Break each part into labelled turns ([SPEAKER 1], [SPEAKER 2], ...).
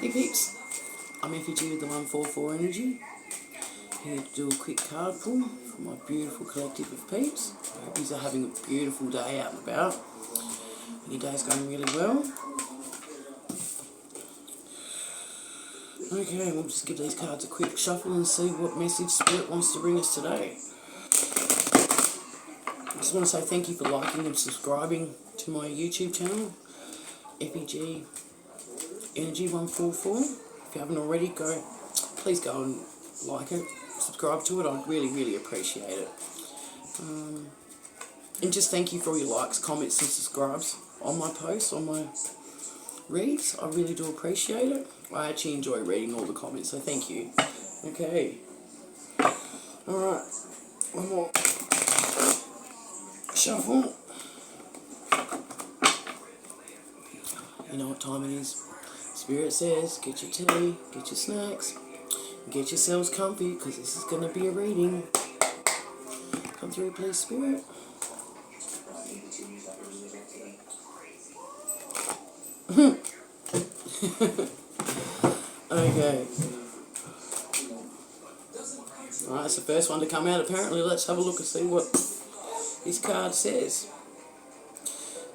[SPEAKER 1] Hey peeps, I'm Effigy with the 144 Energy, here to do a quick card pull for my beautiful collective of peeps. I hope you are having a beautiful day out and about. Your day's going really well. Okay, we'll just give these cards a quick shuffle and see what message Spirit wants to bring us today. I just want to say thank you for liking and subscribing to my YouTube channel, Effigy Energy 144. If you haven't already, please go and like it, subscribe to it. I'd really appreciate it. And just thank you for all your likes, comments and subscribes on my posts, on my reads. I really do appreciate it. I actually enjoy reading all the comments, so thank you. Okay. Alright. One more shuffle. You know what time it is. Spirit says, get your tea, get your snacks, get yourselves comfy, because this is going to be a reading. Come through, please, Spirit. Okay. Alright, it's the first one to come out apparently. Let's have a look and see what this card says.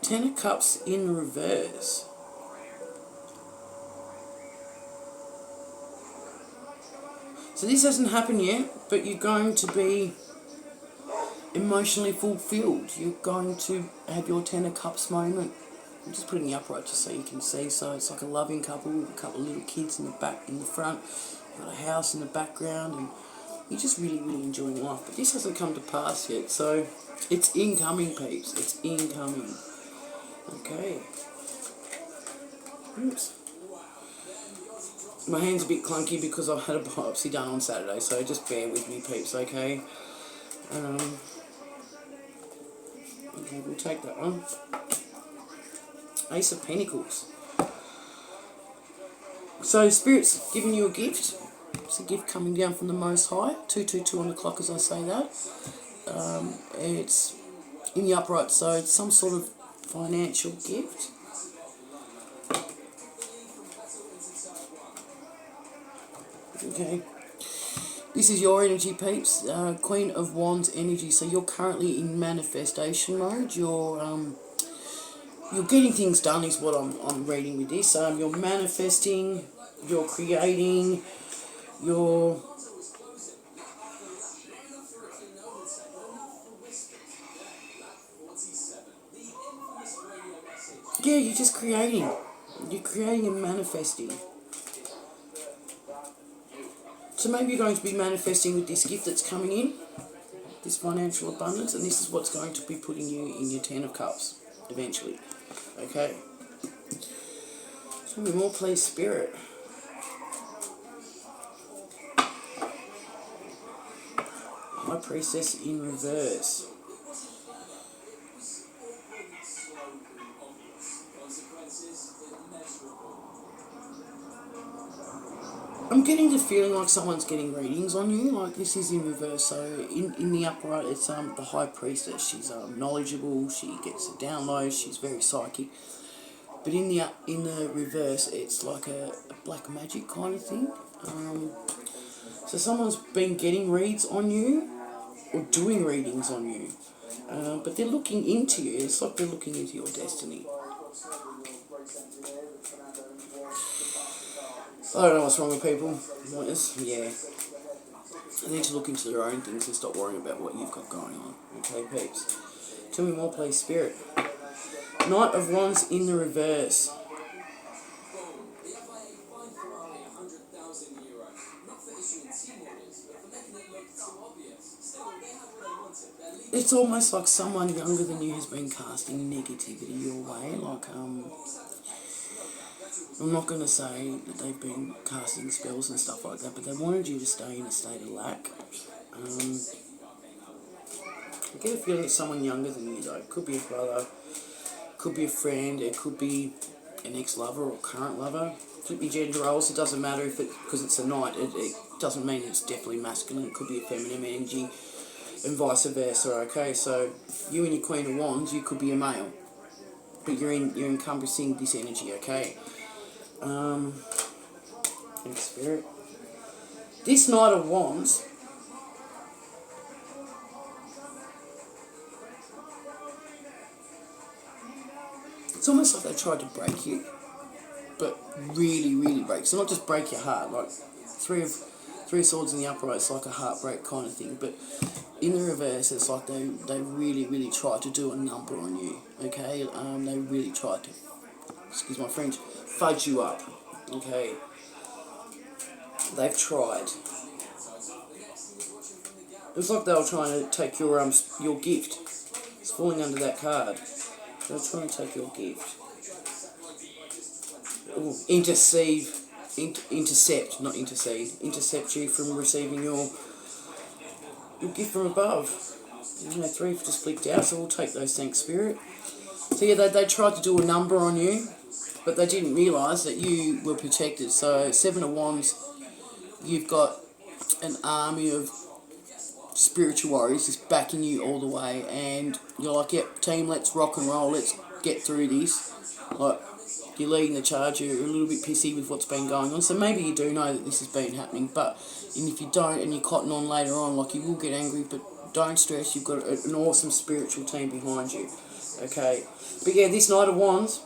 [SPEAKER 1] Ten of Cups in reverse. So this hasn't happened yet, but you're going to be emotionally fulfilled. You're going to have your Ten of Cups moment. I'm just putting the upright just so you can see. So it's like a loving couple with a couple of little kids in the back, in the front. You've got a house in the background, and you're just really enjoying life. But this hasn't come to pass yet, so it's incoming, peeps. It's incoming. Okay. Oops. My hand's a bit clunky because I had a biopsy done on Saturday, so just bear with me, peeps, okay? Okay, we'll take that one. Ace of Pentacles. So, Spirit's giving you a gift. It's a gift coming down from the Most High. 222 on the clock as I say that. It's in the upright, so it's some sort of financial gift. Okay, this is your energy, peeps. Queen of Wands energy. So you're currently in manifestation mode. You're getting things done, is what I'm reading with this. You're manifesting. You're creating. You're just creating. You're creating and manifesting. So maybe you're going to be manifesting with this gift that's coming in, this financial abundance, and this is what's going to be putting you in your Ten of Cups eventually. Okay. Tell me more, please, Spirit. High Priestess in reverse. I'm getting the feeling like someone's getting readings on you, like this is in reverse. So in the upright, it's the High Priestess. She's knowledgeable, she gets the downloads, she's very psychic. But in the reverse, it's like a black magic kind of thing. So someone's been getting reads on you, or doing readings on you. But they're looking into you. It's like they're looking into your destiny. I don't know what's wrong with people. Yeah. They need to look into their own things and stop worrying about what you've got going on. Okay, peeps. Tell me more, please, Spirit. Knight of Wands in the reverse. It's almost like someone younger than you has been casting negativity your way. Like, I'm not going to say that they've been casting spells and stuff like that, but they wanted you to stay in a state of lack. I get a feeling it's someone younger than you, though. It could be a brother, could be a friend, it could be an ex-lover or current lover. Flip your gender roles, it doesn't matter if because it's a knight, it doesn't mean it's definitely masculine. It could be a feminine energy and vice versa, okay? So, you and your Queen of Wands, you could be a male, but you're encompassing this energy, okay? Thanks, Spirit. This Knight of Wands, it's almost like they tried to break you, but really, really break. So not just break your heart, like three of swords in the upright, it's like a heartbreak kind of thing. But in the reverse, it's like they really, really tried to do a number on you. Okay, they really tried to, excuse my French, fudge you up. Okay, they've tried. It's like they were trying to take your gift. It's falling under that card. They're trying to take your gift. Ooh, intercept, not intercede. Intercept you from receiving your gift from above. You know, 3 just flicked out, so we'll take those, thanks, Spirit. So yeah, they tried to do a number on you, but they didn't realise that you were protected. So 7 of Wands, you've got an army of spiritual warriors just backing you all the way, and you're like, yep, team, let's rock and roll, let's get through this. Like, you're leading the charge, you're a little bit pissy with what's been going on, so maybe you do know that this has been happening, but and if you don't and you cotton on later on, like, you will get angry, but don't stress, you've got an awesome spiritual team behind you. Okay, but yeah, this Knight of Wands,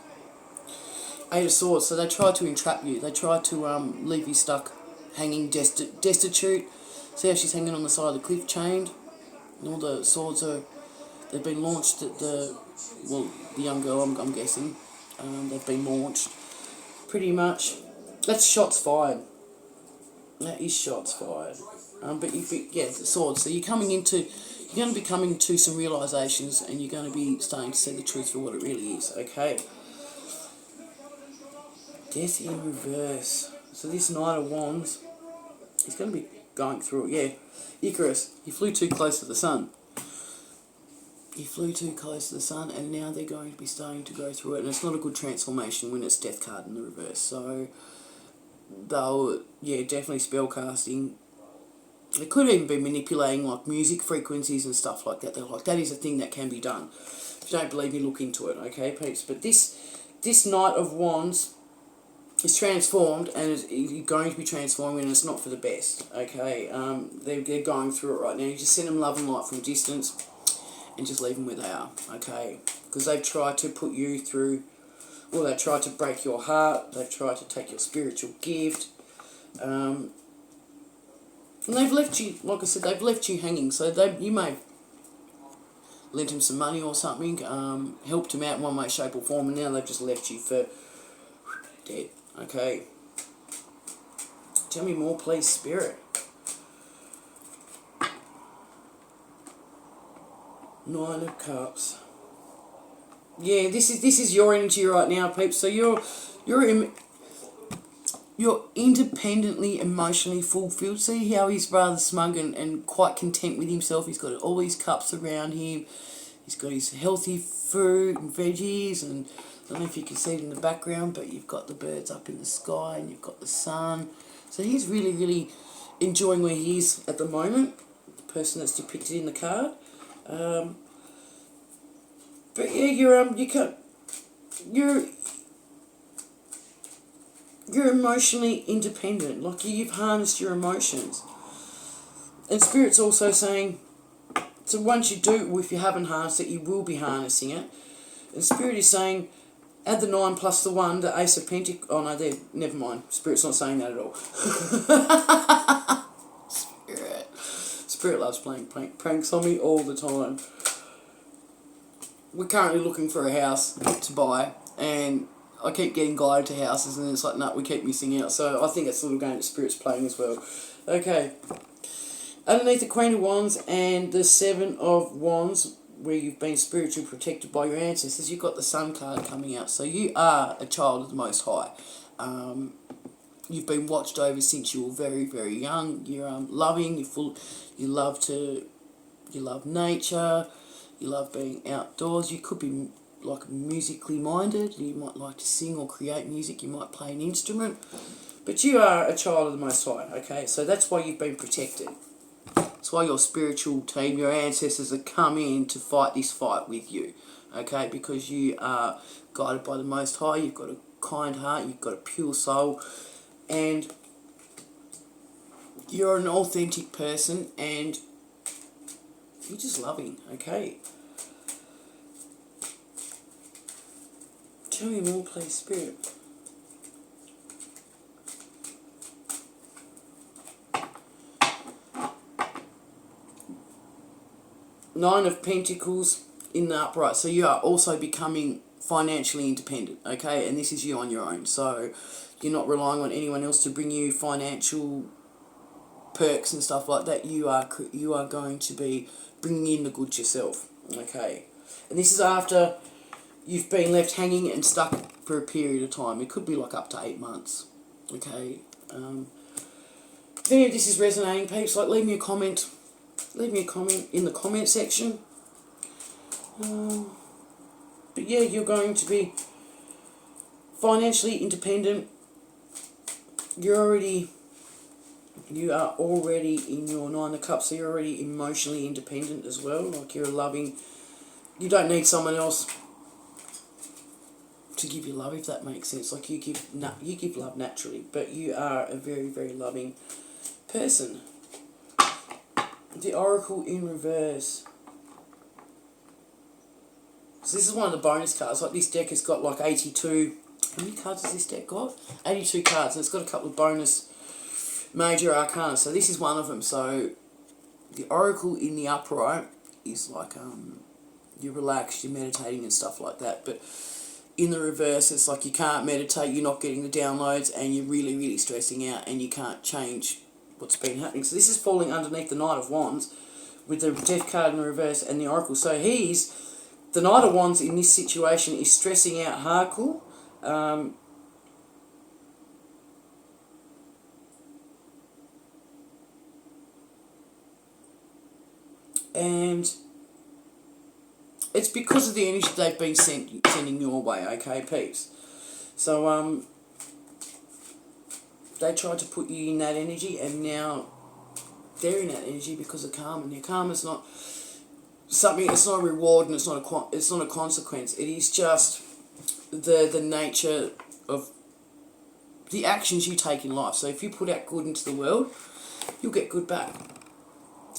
[SPEAKER 1] 8 of Swords, so they tried to entrap you, they tried to leave you stuck, hanging destitute. See how she's hanging on the side of the cliff, chained, and all the swords they've been launched at the young girl, I'm guessing. They've been launched, pretty much. That's shots fired. That is shots fired. But the swords. So you're going to be coming to some realizations, and you're going to be starting to see the truth for what it really is. Okay. Death in reverse. So this Knight of Wands, he's going to be going through it. Yeah, Icarus, he flew too close to the sun. He flew too close to the sun, and now they're going to be starting to go through it, and it's not a good transformation when it's Death card in the reverse. So they'll, definitely spellcasting. They could even be manipulating like music frequencies and stuff like that. They're like, that is a thing that can be done. If you don't believe me, look into it, okay, peeps? But this Knight of Wands is transformed, and is going to be transforming, and it's not for the best, okay? They're going through it right now. You just send them love and light from distance, and just leave them where they are, okay? Because they've tried to put you through, they've tried to break your heart, they've tried to take your spiritual gift, and they've left you, like I said, they've left you hanging. So you may have lent him some money or something, helped him out in one way, shape or form, and now they've just left you for dead, okay? Tell me more, please, Spirit. Nine of Cups. Yeah, this is your energy right now, peeps. So you're independently, emotionally fulfilled. See how he's rather smug and quite content with himself. He's got all these cups around him. He's got his healthy fruit and veggies, and I don't know if you can see it in the background, but you've got the birds up in the sky and you've got the sun. So he's really, really enjoying where he is at the moment, the person that's depicted in the card. But yeah, you're emotionally independent. Like, you've harnessed your emotions. And Spirit's also saying, so once you do, if you haven't harnessed it, you will be harnessing it. And Spirit is saying, add the 9 plus the 1, the Ace of Pentacles. Oh no, never mind. Spirit's not saying that at all. Spirit loves playing pranks on me all the time. We're currently looking for a house to buy, and I keep getting guided to houses, and it's like, no, we keep missing out. So I think it's a little game that Spirit's playing as well. Okay. Underneath the Queen of Wands and the 7 of Wands, where you've been spiritually protected by your ancestors, you've got the Sun card coming out. So you are a child of the Most High. You've been watched over since you were very, very young. You're loving. You love nature. You love being outdoors. You could be like musically minded. You might like to sing or create music. You might play an instrument. But you are a child of the Most High, okay? So that's why you've been protected. That's why your spiritual team, your ancestors, have come in to fight this fight with you, okay? Because you are guided by the Most High. You've got a kind heart. You've got a pure soul. And You're an authentic person and you're just loving, okay? Tell me more, please, Spirit. Nine of Pentacles in the upright. So you are also becoming financially independent, okay? And this is you on your own. So you're not relying on anyone else to bring you financial perks and stuff like that. You are going to be bringing in the goods yourself, okay? And this is after you've been left hanging and stuck for a period of time. It could be like up to 8 months, okay? If any of this is resonating, peeps, like leave me a comment. Leave me a comment in the comment section. But yeah, you're going to be financially independent. You are already in your Nine of Cups, so you're already emotionally independent as well. Like you're loving. You don't need someone else to give you love, if that makes sense. Like you give love naturally, but you are a very, very loving person. The Oracle in reverse. So this is one of the bonus cards. Like this deck has got like 82. How many cards has this deck got? 82 cards, and it's got a couple of bonus major arcana. So this is one of them. So the Oracle in the upright is like you're relaxed, you're meditating and stuff like that. But in the reverse, it's like you can't meditate, you're not getting the downloads, and you're really, really stressing out, and you can't change what's been happening. So this is falling underneath the Knight of Wands with the Death card in the reverse and the Oracle. So the Knight of Wands in this situation is stressing out hardcore. And it's because of the energy they've been sending your way, okay, peeps? So, they tried to put you in that energy, and now they're in that energy because of karma. And their karma's not something. It's not a reward, and it's not a consequence. It is just the nature of the actions you take in life. So if you put out good into the world, you'll get good back.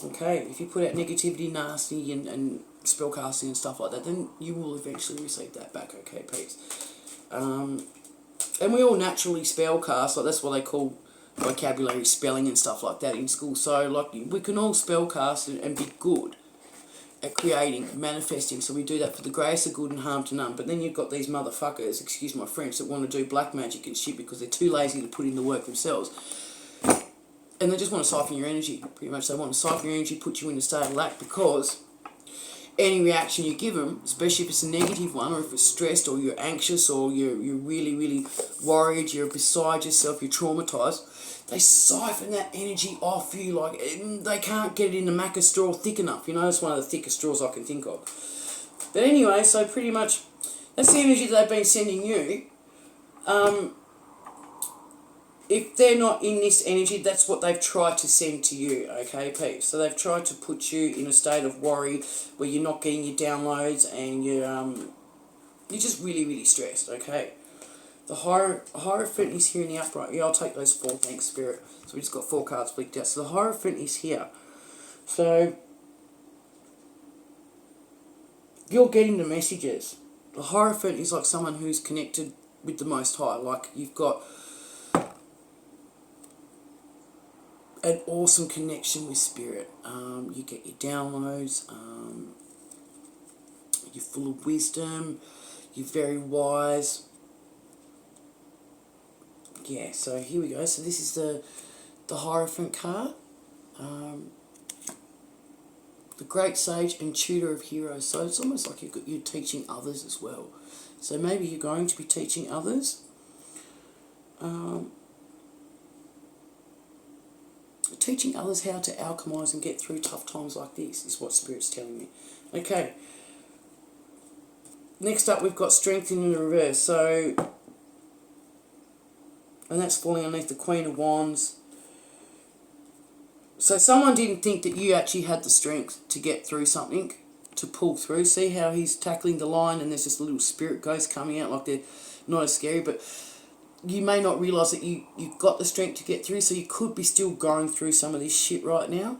[SPEAKER 1] Okay, if you put out negativity, nasty, and spellcasting and stuff like that, then you will eventually receive that back. Okay, peeps. And we all naturally spellcast, like that's what they call vocabulary spelling and stuff like that in school. So like we can all spellcast and be good at creating, manifesting. So we do that for the grace of good and harm to none. But then you've got these motherfuckers, excuse my French, that want to do black magic and shit because they're too lazy to put in the work themselves. And they just want to siphon your energy, pretty much. They want to siphon your energy, put you in a state of lack, because any reaction you give them, especially if it's a negative one, or if it's stressed, or you're anxious, or you're really, really worried, you're beside yourself, you're traumatised, they siphon that energy off you. Like, they can't get it in the Macca straw thick enough. You know, it's one of the thickest straws I can think of. But anyway, so pretty much, that's the energy that they've been sending you. If they're not in this energy, that's what they've tried to send to you, okay, peeps? So they've tried to put you in a state of worry where you're not getting your downloads and you're just really, really stressed, okay? The Hierophant is here in the upright. Yeah, I'll take those 4, thanks, Spirit. So we just got 4 cards flicked out. So the Hierophant is here. So you're getting the messages. The Hierophant is like someone who's connected with the Most High. Like you've got an awesome connection with Spirit. You get your downloads. You're full of wisdom. You're very wise. Yeah, so here we go. So this is the Hierophant card. The Great Sage and Tutor of Heroes. So it's almost like you're teaching others as well. So maybe you're going to be teaching others. Teaching others how to alchemize and get through tough times like this is what Spirit's telling me. Okay. Next up, we've got Strength in the reverse. So, and that's falling underneath the Queen of Wands. So someone didn't think that you actually had the strength to get through something, to pull through. See how he's tackling the line and there's just a little spirit ghost coming out, like they're not as scary, but you may not realise that you've got the strength to get through, so you could be still going through some of this shit right now.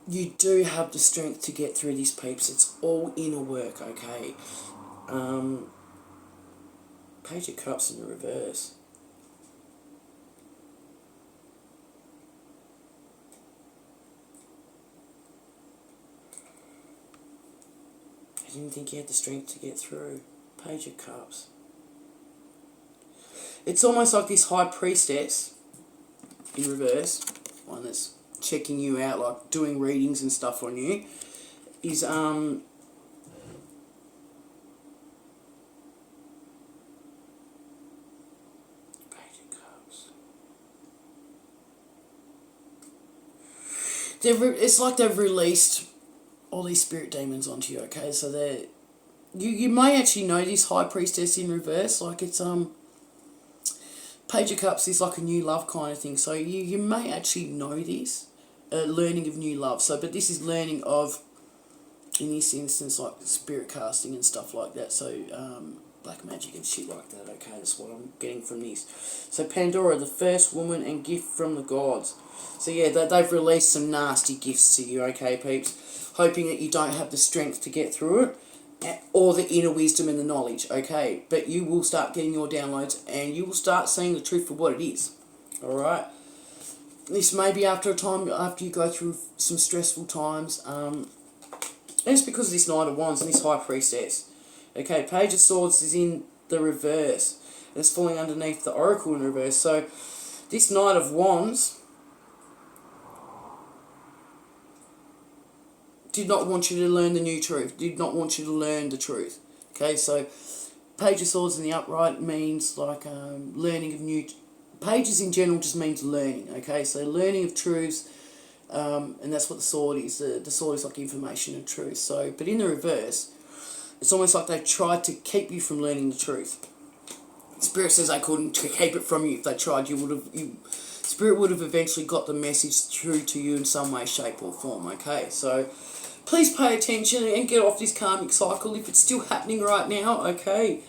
[SPEAKER 1] You do have the strength to get through these, peeps. It's all inner work, okay? Page of Cups in the reverse. I didn't think you had the strength to get through. Page of Cups. It's almost like this high priestess in reverse, one that's checking you out, like doing readings and stuff on you, is Page of Cups. It's like they've released all these spirit demons onto you, okay? So you may actually know this high priestess in reverse, like it's Page of Cups is like a new love kind of thing, so you may actually know this, learning of new love. So, but this is learning of, in this instance, like spirit casting and stuff like that. So, black magic and shit like that. Okay, that's what I'm getting from this. So, Pandora, the first woman and gift from the gods. So yeah, they've released some nasty gifts to you. Okay, peeps, hoping that you don't have the strength to get through it, or the inner wisdom and the knowledge, okay? But you will start getting your downloads and you will start seeing the truth for what it is, alright? This may be after a time, after you go through some stressful times, and it's because of this Knight of Wands and this High Priestess. Okay, Page of Swords is in the reverse. It's falling underneath the Oracle in reverse. So, this Knight of Wands did not want you to learn the new truth, did not want you to learn the truth. Okay, so Page of Swords in the upright means like learning of new... Pages in general just means learning, okay? So learning of truths, and that's what the sword is. The sword is like information and truth. So, but in the reverse, it's almost like they've tried to keep you from learning the truth. Spirit says they couldn't keep it from you. If they tried, Spirit would have eventually got the message through to you in some way, shape or form, okay? So, please pay attention and get off this karmic cycle if it's still happening right now, okay?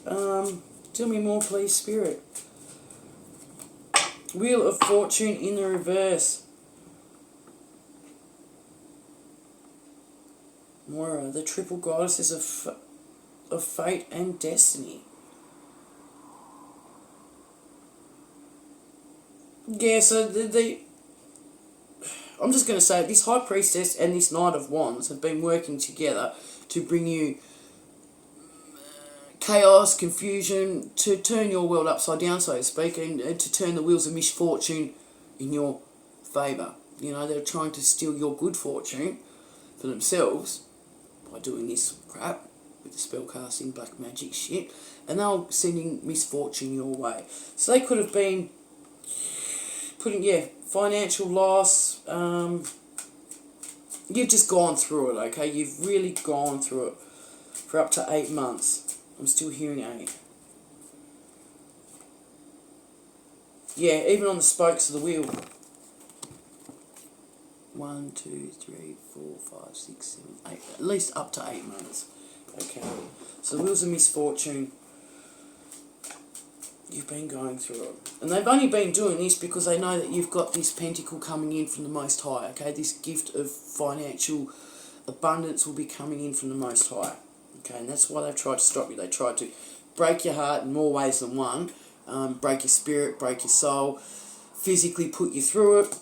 [SPEAKER 1] Tell me more, please, Spirit. Wheel of Fortune in the reverse. Moira, the triple goddesses of fate and destiny. Yeah, so I'm just going to say, this High Priestess and this Knight of Wands have been working together to bring you chaos, confusion, to turn your world upside down, so to speak, and to turn the wheels of misfortune in your favour. You know, they're trying to steal your good fortune for themselves by doing this crap with the spellcasting, black magic shit, and they're sending misfortune your way. So they could have been putting, financial loss. You've just gone through it, okay? You've really gone through it for up to 8 months. I'm still hearing 8. Yeah, even on the spokes of the wheel. 1, 2, 3, 4, 5, 6, 7, 8. At least up to 8 months. Okay. So the wheels of misfortune. You've been going through it. And they've only been doing this because they know that you've got this pentacle coming in from the Most High, okay? This gift of financial abundance will be coming in from the Most High, okay? And that's why they've tried to stop you. They tried to break your heart in more ways than one, break your spirit, break your soul, physically put you through it.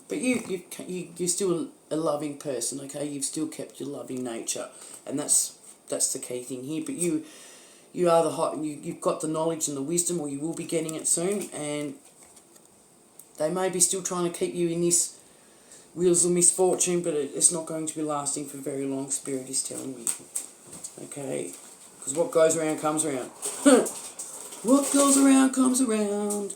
[SPEAKER 1] But you're still a loving person, okay? You've still kept your loving nature, and that's the key thing here. But you are you've got the knowledge and the wisdom, or you will be getting it soon, and they may be still trying to keep you in this wheels of misfortune, but it's not going to be lasting for very long, Spirit is telling me. Okay, because what goes around comes around. What goes around comes around.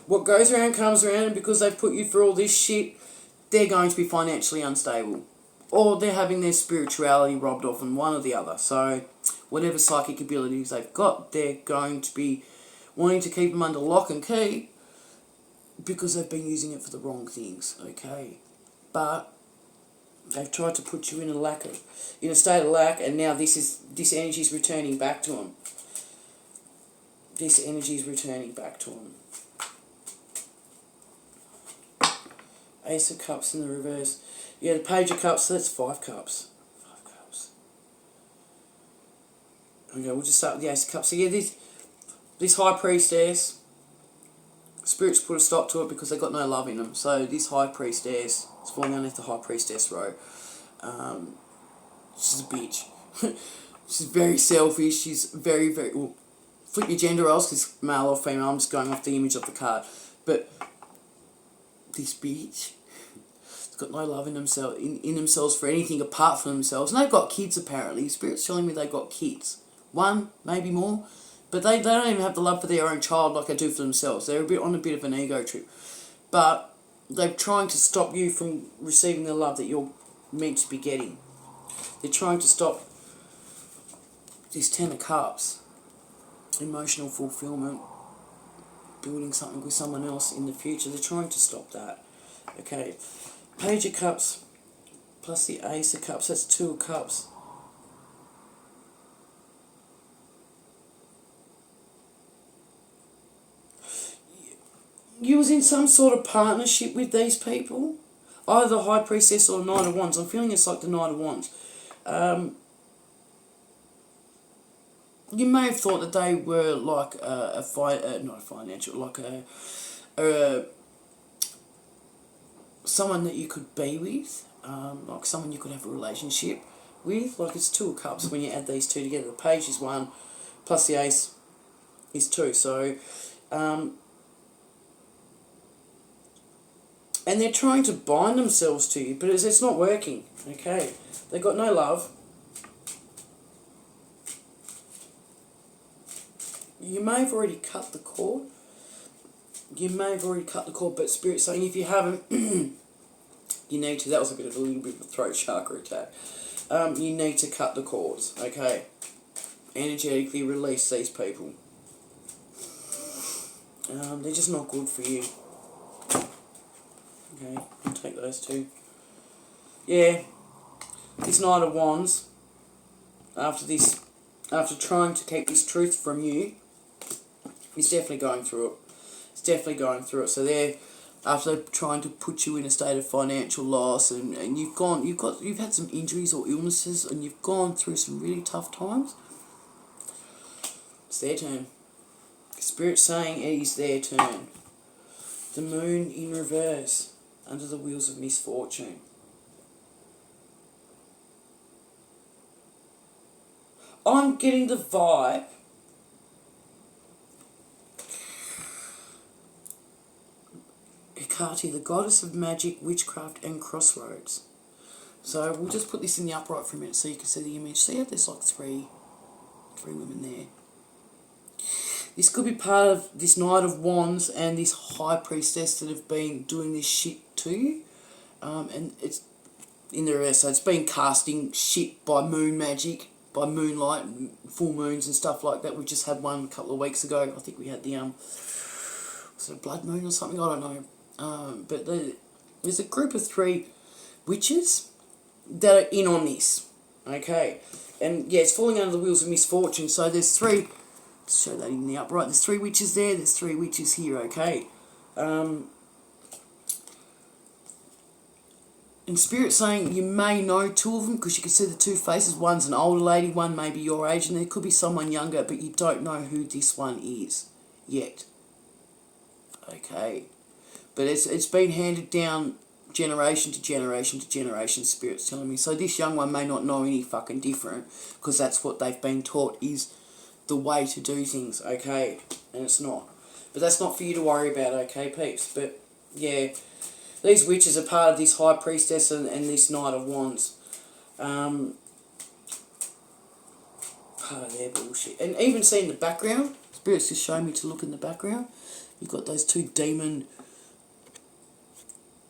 [SPEAKER 1] What goes around comes around, and because they've put you through all this shit, they're going to be financially unstable. Or they're having their spirituality robbed off in one or the other. So, whatever psychic abilities they've got, they're going to be wanting to keep them under lock and key. because they've been using it for the wrong things, okay? But they've tried to put you in a state of lack, and now this energy's returning back to them. This energy's returning back to them. Ace of Cups in the reverse. Yeah, the Page of Cups, so that's 5 cups. 5 cups. Okay, we'll just start with the Ace of Cups. So yeah, this High Priestess, Spirits put a stop to it because they got no love in them. So this High Priestess, it's falling underneath the High Priestess row. She's a bitch. She's very selfish. She's very, very... Well, flip your gender roles, because male or female, I'm just going off the image of the card. But this bitch has got no love in themselves for anything apart from themselves. And they've got kids, apparently. Spirit's telling me they've got kids. One, maybe more. But they don't even have the love for their own child like they do for themselves. They're on a bit of an ego trip. But they're trying to stop you from receiving the love that you're meant to be getting. They're trying to stop this 10 of Cups. Emotional fulfillment. Building something with someone else in the future. They're trying to stop that. Okay. Page of Cups plus the Ace of Cups. That's 2 of Cups. You was in some sort of partnership with these people. Either the High Priestess or Knight of Wands. I'm feeling it's like the Knight of Wands. You may have thought that they were like not a financial, like someone that you could be with, like someone you could have a relationship with. Like it's 2 of Cups when you add these two together. The Page is 1, plus the Ace is 2. So, and they're trying to bind themselves to you, but it's not working. Okay, they got no love. You may have already cut the cord. But Spirit's saying if you haven't, you need to. That was a little bit of a throat chakra attack. You need to cut the cords, okay? Energetically release these people. They're just not good for you. Okay, I'll take those 2. Yeah, this Knight of Wands, after trying to keep this truth from you, he's definitely going through it. So they're after trying to put you in a state of financial loss, and you've had some injuries or illnesses, and you've gone through some really tough times. It's their turn. Spirit's saying it is their turn. The Moon in reverse, under the wheels of misfortune. I'm getting the vibe Hecate, the goddess of magic, witchcraft and crossroads. So we'll just put this in the upright for a minute so you can see the image. See how there's like three women there. This could be part of this Knight of Wands and this High Priestess that have been doing this shit to you. And it's in the reverse, so it's been casting shit by moon magic, by moonlight, and full moons and stuff like that. We just had one a couple of weeks ago. I think we had the was it a blood moon or something? I don't know. But there's a group of 3 witches that are in on this. Okay, and yeah, it's falling under the wheels of misfortune. So there's 3. Let's show that in the upright. There's 3 witches there. There's 3 witches here. Okay. In Spirit saying you may know 2 of them because you can see the 2 faces. One's an older lady, one may be your age, and there could be someone younger, but you don't know who this one is yet. Okay. But it's been handed down generation to generation to generation, Spirit's telling me. So this young one may not know any fucking different because that's what they've been taught is the way to do things, okay? And it's not. But that's not for you to worry about, okay, peeps? But, yeah, these witches are part of this High Priestess and this Knight of Wands. Part of their bullshit. And even seeing the background, Spirit's just showing me to look in the background. You've got those 2 demon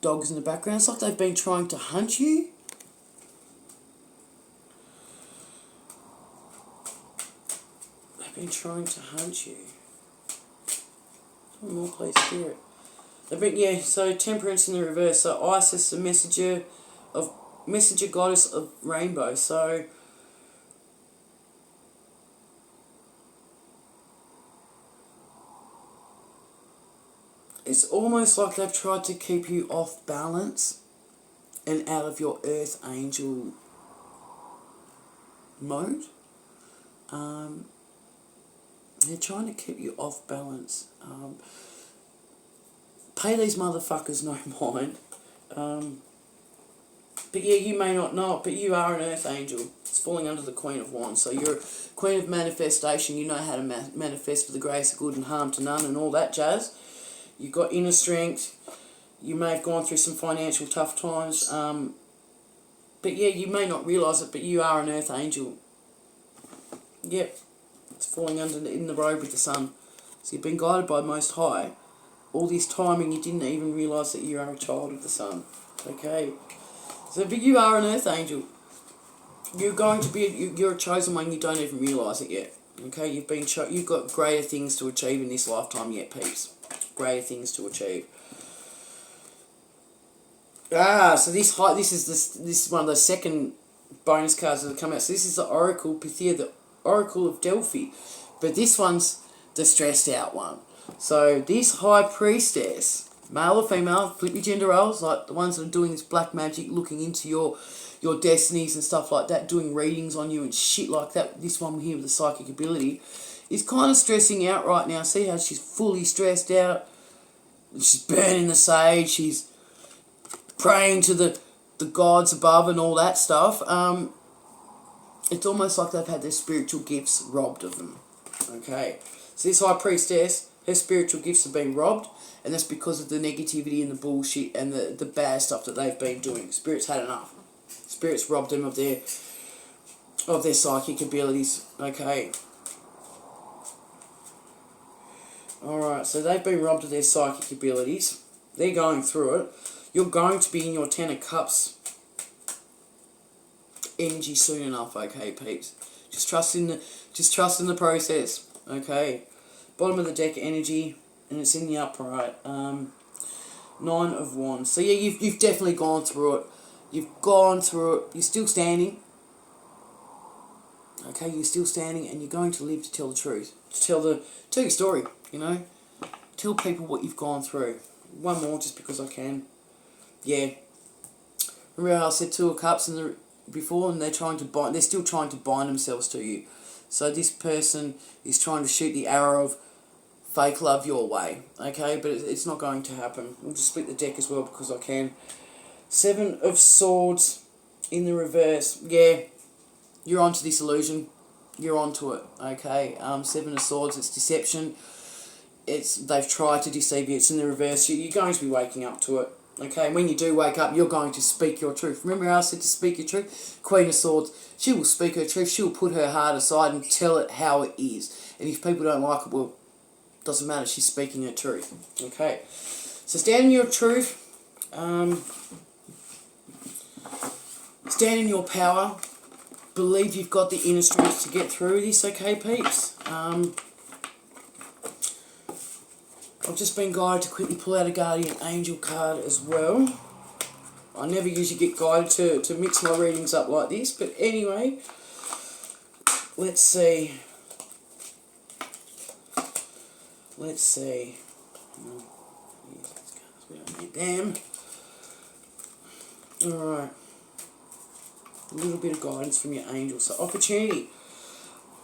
[SPEAKER 1] dogs in the background. It's like they've been trying to hunt you. They've been trying to hunt you. One more, please, Spirit. But yeah, so Temperance in the reverse. So Isis, the messenger goddess of rainbow. So it's almost like they've tried to keep you off balance and out of your earth angel mode. They're trying to keep you off balance. Pay these motherfuckers no mind. But yeah, you may not know it, but you are an earth angel. It's falling under the Queen of Wands. So you're a Queen of Manifestation. You know how to manifest for the grace of good and harm to none and all that jazz. You've got inner strength. You may have gone through some financial tough times. But yeah, you may not realise it, but you are an earth angel. Yep. It's falling under in the robe with the sun. So you've been guided by Most High. All this time and you didn't even realise that you are a child of the sun. Okay. So, but you are an earth angel. You're going to be, you're a chosen one, you don't even realise it yet. Okay, you've got greater things to achieve in this lifetime yet, peeps. Greater things to achieve. So this is one of the second bonus cards that have come out. So this is the Oracle Pythia, the Oracle of Delphi. But this one's the stressed out one. So this High Priestess, male or female, flip your gender roles, like the ones that are doing this black magic, looking into your destinies and stuff like that, doing readings on you and shit like that. This one here with the psychic ability is kind of stressing out right now. See how she's fully stressed out? She's burning the sage, she's praying to the gods above and all that stuff. It's almost like they've had their spiritual gifts robbed of them. Okay, so this High Priestess, her spiritual gifts have been robbed, and that's because of the negativity and the bullshit and the bad stuff that they've been doing. Spirits had enough. Spirits robbed them of their psychic abilities. Okay. Alright, so they've been robbed of their psychic abilities. They're going through it. You're going to be in your Ten of Cups energy soon enough, okay, peeps? Just trust in the process, okay? Bottom of the deck energy, and it's in the upright. Nine of Wands. So yeah, you've definitely gone through it. You've gone through it. You're still standing. Okay, you're still standing, and you're going to live to tell the truth. To tell your story, you know? Tell people what you've gone through. One more, just because I can. Yeah. Remember how I said Two of Cups before, and they're still trying to bind themselves to you. So this person is trying to shoot the arrow of fake love your way, okay? But it's not going to happen. We'll just split the deck as well because I can. Seven of Swords in the reverse. Yeah, you're onto this illusion. You're onto it, okay? Seven of Swords, it's deception. They've tried to deceive you. It's in the reverse. You're going to be waking up to it. Okay, and when you do wake up, you're going to speak your truth. Remember how I said to speak your truth? Queen of Swords, she will speak her truth. She will put her heart aside and tell it how it is. And if people don't like it, well, doesn't matter. She's speaking her truth. Okay, so stand in your truth. Stand in your power. Believe you've got the inner strength to get through this. Okay, peeps. I've just been guided to quickly pull out a Guardian Angel card as well. I never usually get guided to mix my readings up like this, but anyway, let's see. Let's see. We don't need them. Alright. A little bit of guidance from your angels. So, opportunity.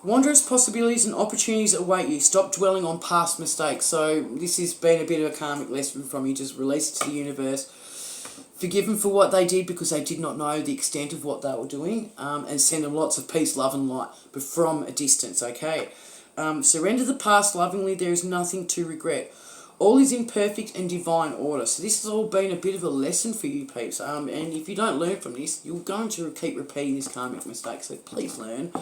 [SPEAKER 1] Wondrous possibilities and opportunities await you. Stop dwelling on past mistakes. So this has been a bit of a karmic lesson from you. Just release it to the universe. Forgive them for what they did because they did not know the extent of what they were doing. And send them lots of peace, love and light, but from a distance, okay? Surrender the past lovingly. There is nothing to regret. All is in perfect and divine order. So this has all been a bit of a lesson for you, peeps. And if you don't learn from this, you're going to keep repeating this karmic mistake. So please learn.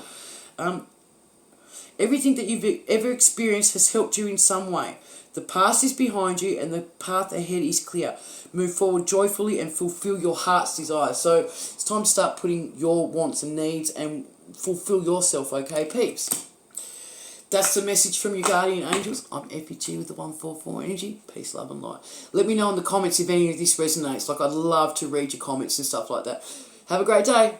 [SPEAKER 1] Everything that you've ever experienced has helped you in some way. The past is behind you and the path ahead is clear. Move forward joyfully and fulfill your heart's desires. So it's time to start putting your wants and needs and fulfill yourself, okay, peeps? That's the message from your guardian angels. I'm FUG with the 144 energy. Peace, love, and light. Let me know in the comments if any of this resonates. Like, I'd love to read your comments and stuff like that. Have a great day.